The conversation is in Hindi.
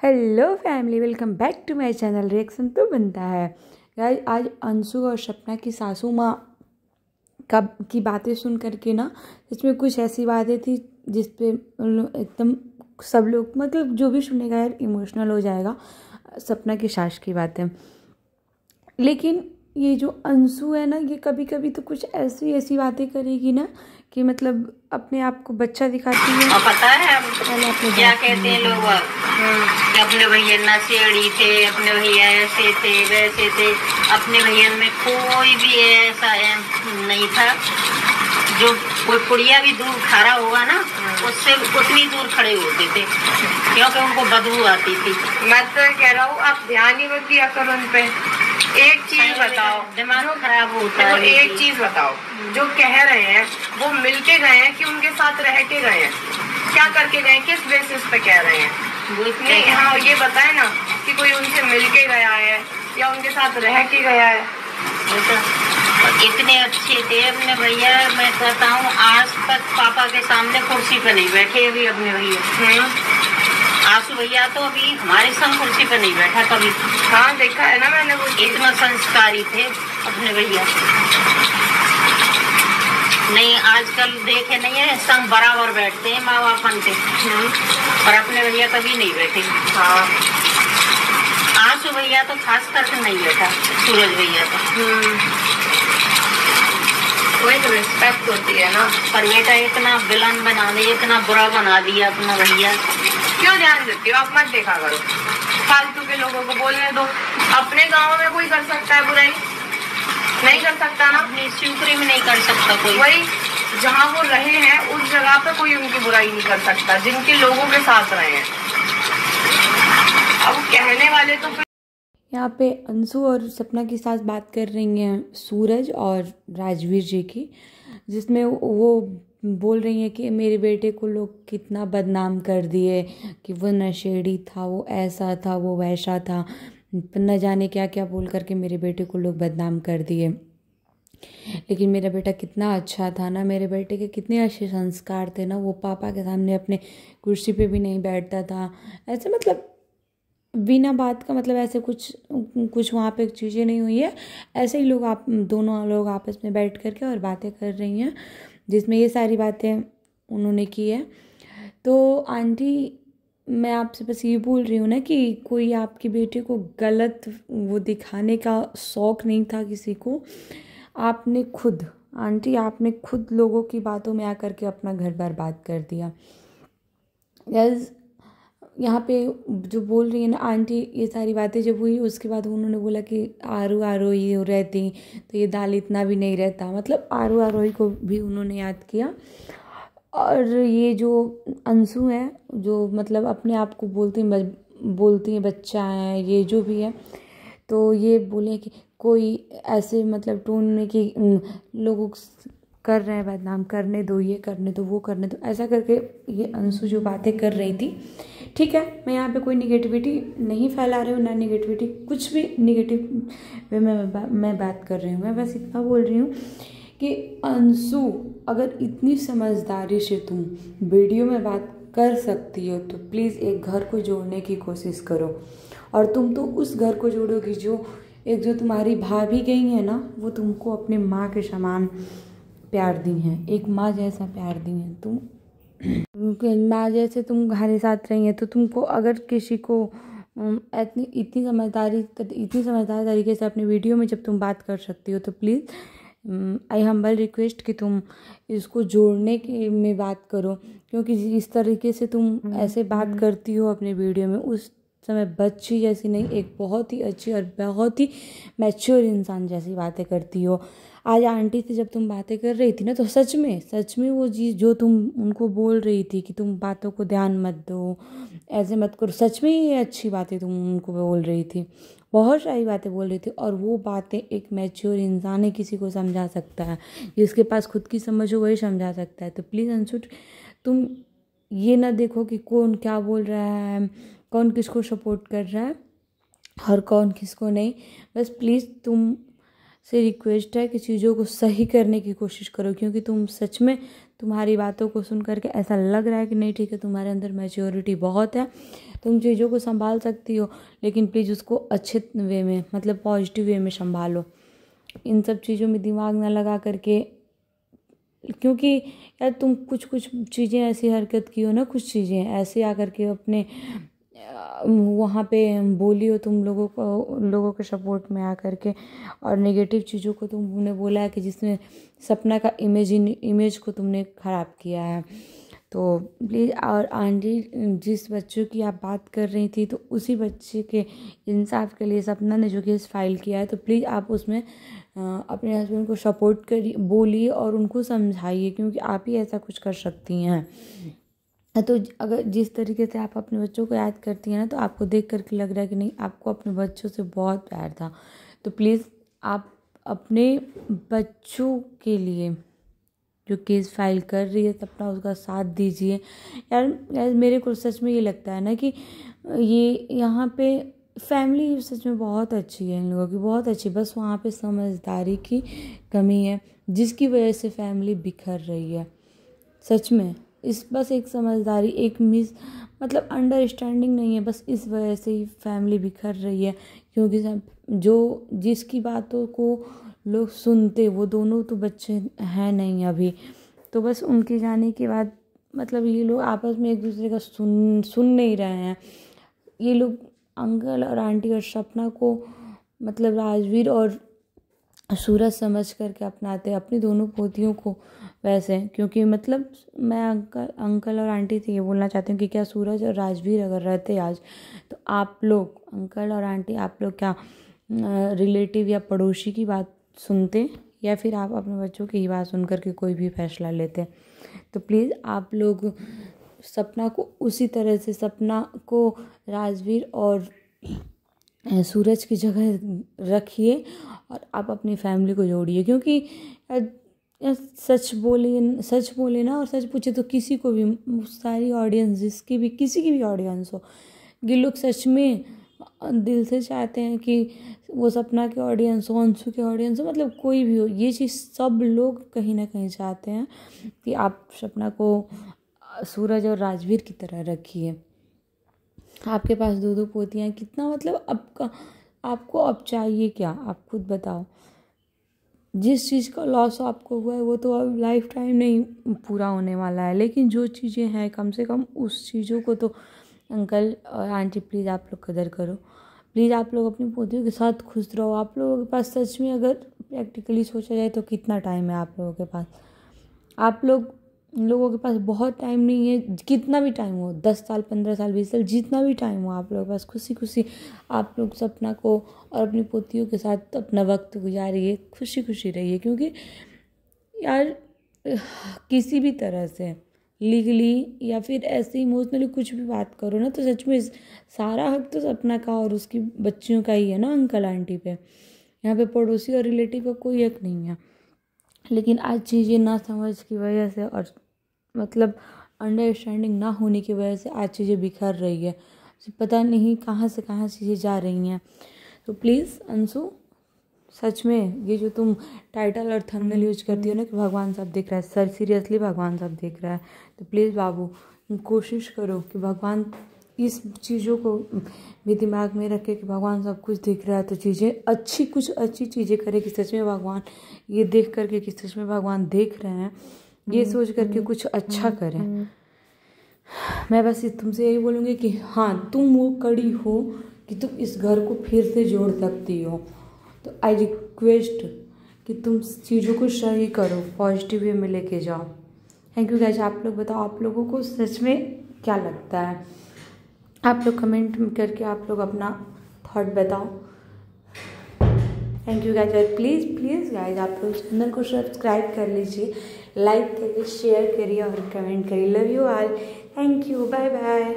Hello family, welcome back to my channel. Reaction तो बनता है गाइस। आज अंशु और सपना की सासू माँ की बातें सुन करके ना, इसमें कुछ ऐसी बातें थी जिस पे एकदम सब लोग, मतलब जो भी सुनेगा यार इमोशनल हो जाएगा। सपना की सास की बातें, लेकिन ये जो अंशु है ना, ये कभी कभी तो कुछ ऐसी ऐसी बातें करेगी ना कि मतलब अपने आप को बच्चा दिखाती है। और पता है क्या कहते हैं लोग कि अपने भैया नशेड़ी थे, अपने भैया ऐसे थे वैसे थे। अपने भैया में कोई भी ऐसा नहीं था। जो कोई पुड़िया भी दूर खड़ा होगा ना, उससे उतनी दूर खड़े होते थे क्योंकि उनको बदबू आती थी। मैं तो कह रहा हूँ आप ध्यान ही मत दिया करो उन पे। एक चीज बताओ, दिमाग खराब होता है। एक चीज बताओ, जो कह रहे हैं वो मिलके गए हैं कि उनके साथ रह के गए हैं? क्या करके गए, किस बेसिस पे कह रहे हैं? नहीं, हाँ ये बताए ना कि कोई उनसे मिलके गया है या उनके साथ रह के गया है। इतने अच्छे थे अपने भैया, मैं कहता हूँ आज तक पापा के सामने कुर्सी पे नहीं बैठे अभी अपने भैया। आंसू भैया तो अभी हमारे संग कुर्सी पे नहीं बैठा कभी। हाँ देखा है ना मैंने, वो इतना संस्कारी थे अपने भैया। नहीं आजकल देखे नहीं है, संग बराबर बैठते हैं माँ बापन के, और अपने भैया कभी नहीं बैठे। हाँ आंसू भैया तो खास करके नहीं बैठा, सूरज भैया तो वही तो रिस्पेक्ट होती है ना। पर बेटा इतना विलन बना दिया, इतना बुरा बना दिया अपना भैया। क्यों ध्यान देती हो? आप मत देखा करो, फालतू के लोगों को बोलने दो। अपने गांव में कोई कर सकता है बुराई? नहीं कर सकता ना। अपनी शिवपुरी में नहीं कर सकता कोई। वही जहाँ वो रहे हैं उस जगह पे कोई उनकी बुराई नहीं कर सकता, जिनके लोगों के साथ रहे हैं। अब कहने वाले तो यहाँ पे अंशु और सपना की साथ बात कर रही हैं सूरज और राजवीर जी की, जिसमें वो बोल रही हैं कि मेरे बेटे को लोग कितना बदनाम कर दिए कि वो नशेड़ी था, वो ऐसा था, वो वैसा था, न जाने क्या क्या बोल करके मेरे बेटे को लोग बदनाम कर दिए। लेकिन मेरा बेटा कितना अच्छा था ना, मेरे बेटे के कितने अच्छे संस्कार थे ना, वो पापा के सामने अपने कुर्सी पे भी नहीं बैठता था। ऐसे मतलब बिना बात का, मतलब ऐसे कुछ वहाँ पे चीज़ें नहीं हुई है। ऐसे ही लोग, आप दोनों लोग आपस में बैठ करके और बातें कर रही हैं, जिसमें ये सारी बातें उन्होंने की है। तो आंटी, मैं आपसे बस ये बोल रही हूँ ना कि कोई आपकी बेटे को गलत वो दिखाने का शौक़ नहीं था किसी को। आपने खुद, आंटी आपने खुद लोगों की बातों में आकर के अपना घर बर्बाद कर दिया। यस, यहाँ पे जो बोल रही है ना आंटी, ये सारी बातें जब हुई उसके बाद उन्होंने बोला कि आरू आरोही ये रहती तो ये दाल इतना भी नहीं रहता, मतलब आरू आरोही को भी उन्होंने याद किया। और ये जो अंशु है, जो मतलब अपने आप को बोलती हैं बच्चा है, ये जो भी है, तो ये बोले कि कोई ऐसे मतलब टोन में कि लोगों कर रहे हैं बदनाम, करने दो, ये करने दो, वो करने दो, ऐसा करके ये अंशु जो बातें कर रही थी। ठीक है, मैं यहाँ पे कोई निगेटिविटी नहीं फैला रही हूँ, ना निगेटिविटी कुछ भी निगेटिव वे में मैं बात कर रही हूँ। मैं बस इतना बोल रही हूँ कि अंशु, अगर इतनी समझदारी से तुम वीडियो में बात कर सकती हो तो प्लीज़ एक घर को जोड़ने की कोशिश करो। और तुम तो उस घर को जोड़ोगी जो तुम्हारी भाभी गई है ना, वो तुमको अपनी माँ के समान प्यार दी हैं, एक माँ जैसा प्यार दी हैं। तुम माँ जैसे तुम हमारे साथ रही हैं, तो तुमको अगर किसी को इतनी समझदार तरीके से अपने वीडियो में जब तुम बात कर सकती हो तो प्लीज़ आई हम्बल रिक्वेस्ट कि तुम इसको जोड़ने के में बात करो। क्योंकि इस तरीके से तुम ऐसे बात करती हो अपने वीडियो में, उस समय बच्ची जैसी नहीं, एक बहुत ही अच्छी और बहुत ही मैच्योर इंसान जैसी बातें करती हो। आज आंटी से जब तुम बातें कर रही थी ना, तो सच में वो चीज़ जो तुम उनको बोल रही थी कि तुम बातों को ध्यान मत दो, ऐसे मत करो, सच में ये अच्छी बातें तुम उनको बोल रही थी, बहुत सारी बातें बोल रही थी। और वो बातें एक मैच्योर इंसान ही किसी को समझा सकता है, जिसके पास खुद की समझ हो वही समझा सकता है। तो प्लीज़ अंशु, तुम ये ना देखो कि कौन क्या बोल रहा है, कौन किसको सपोर्ट कर रहा है और कौन किसको नहीं। बस प्लीज़ तुम से रिक्वेस्ट है कि चीज़ों को सही करने की कोशिश करो, क्योंकि तुम सच में तुम्हारी बातों को सुन करके ऐसा लग रहा है कि नहीं ठीक है, तुम्हारे अंदर मैच्योरिटी बहुत है, तुम चीज़ों को संभाल सकती हो, लेकिन प्लीज़ उसको अच्छे वे में, मतलब पॉजिटिव वे में संभालो। इन सब चीज़ों में दिमाग ना लगा करके, क्योंकि यार तुम कुछ चीज़ें ऐसी हरकत की हो ना, कुछ चीज़ें ऐसे आकर के अपने वहाँ पे बोली हो तुम लोगों के सपोर्ट में आकर के, और नेगेटिव चीज़ों को तुमने बोला है कि जिसमें सपना का इमेज को तुमने ख़राब किया है। तो प्लीज़, और आंटी जिस बच्चों की आप बात कर रही थी, तो उसी बच्चे के इंसाफ के लिए सपना ने जो केस फाइल किया है, तो प्लीज़ आप उसमें अपने हस्बैंड को सपोर्ट करिए, बोलिए और उनको समझाइए, क्योंकि आप ही ऐसा कुछ कर सकती हैं। तो अगर जिस तरीके से आप अपने बच्चों को याद करती हैं ना, तो आपको देख करके लग रहा है कि नहीं, आपको अपने बच्चों से बहुत प्यार था। तो प्लीज़ आप अपने बच्चों के लिए जो केस फाइल कर रही है सपना, उसका साथ दीजिए। यार मेरे को सच में ये लगता है ना कि ये यहाँ पे फैमिली सच में बहुत अच्छी है, इन लोगों की बहुत अच्छी, बस वहाँ पे समझदारी की कमी है, जिसकी वजह से फैमिली बिखर रही है। सच में बस एक समझदारी, एक मतलब अंडरस्टैंडिंग नहीं है, बस इस वजह से ही फैमिली बिखर रही है। क्योंकि जो जिसकी बातों को लोग सुनते, वो दोनों तो बच्चे हैं नहीं अभी, तो बस उनके जाने के बाद मतलब ये लोग आपस में एक दूसरे का सुन नहीं रहे हैं। ये लोग अंकल और आंटी और सपना को मतलब राजवीर और सूरज समझ करके अपनाते अपनी दोनों पोतियों को वैसे, क्योंकि मतलब मैं अंकल और आंटी से ये बोलना चाहती हूँ कि क्या सूरज और राजवीर अगर रहते आज, तो आप लोग अंकल और आंटी, आप लोग क्या रिलेटिव या पड़ोसी की बात सुनते, या फिर आप अपने बच्चों की ही बात सुन करके कोई भी फैसला लेते? तो प्लीज़ आप लोग सपना को उसी तरह से, सपना को राजवीर और सूरज की जगह रखिए और आप अपनी फैमिली को जोड़िए। क्योंकि सच बोले ना और सच पूछे तो किसी को भी, सारी ऑडियंस जिसकी भी, किसी की भी ऑडियंस हो, ये लोग सच में दिल से चाहते हैं कि वो सपना के ऑडियंस हो, अंशु के ऑडियंस हो, मतलब कोई भी हो, ये चीज़ सब लोग कहीं ना कहीं चाहते हैं कि आप सपना को सूरज और राजवीर की तरह रखिए। आपके पास 2 पोतियाँ, कितना मतलब आपको अब चाहिए क्या, आप खुद बताओ। जिस चीज़ का लॉस आपको हुआ है वो तो अब लाइफ टाइम नहीं पूरा होने वाला है, लेकिन जो चीज़ें हैं कम से कम उस चीज़ों को तो अंकल और आंटी प्लीज़ आप लोग कदर करो। प्लीज़ आप लोग अपनी पोतियों के साथ खुश रहो। आप लोगों के पास सच में अगर प्रैक्टिकली सोचा जाए तो कितना टाइम है आप लोगों के पास? आप लोगों के पास बहुत टाइम नहीं है। कितना भी टाइम हो, 10 साल 15 साल 20 साल, जितना भी टाइम हो आप लोगों के पास, खुशी आप लोग सपना को और अपनी पोतियों के साथ अपना वक्त गुजारिए, खुशी रहिए। क्योंकि यार किसी भी तरह से लीगली या फिर ऐसे इमोशनली कुछ भी बात करो ना, तो सच में सारा हक तो सपना का और उसकी बच्चियों का ही है ना अंकल आंटी पे। यहाँ पे पड़ोसी और रिलेटिव का कोई हक नहीं है। लेकिन आज चीज़ें ना समझ की वजह से और मतलब अंडरस्टैंडिंग ना होने की वजह से आज चीज़ें बिखर रही है, पता नहीं कहाँ से कहाँ चीज़ें जा रही हैं। तो प्लीज़ अंशु, सच में ये जो तुम टाइटल और थंबनेल यूज करती हो ना कि भगवान सब देख रहा है, सर सीरियसली भगवान सब देख रहा है, तो प्लीज़ बाबू कोशिश करो कि भगवान इस चीज़ों को भी दिमाग में रखे कि भगवान सब कुछ देख रहा है, तो चीज़ें कुछ अच्छी चीज़ें करे कि सच में भगवान ये देख करके कि सच में भगवान देख रहे हैं, ये सोच करके कुछ अच्छा करें। मैं बस तुमसे यही बोलूँगी कि हाँ, तुम वो कड़ी हो कि तुम इस घर को फिर से जोड़ सकती हो। तो आई रिक्वेस्ट कि तुम चीज़ों को सही करो, पॉजिटिव वे में लेके जाओ। Thank you guys. आप लोग बताओ, आप लोगों को सच में क्या लगता है? आप लोग कमेंट करके आप लोग अपना थॉट बताओ। Thank you guys. Please guys, आप लोग चैनल को सब्सक्राइब कर लीजिए, लाइक करिए, शेयर करिए और कमेंट करिए। Love you all. Thank you. Bye bye.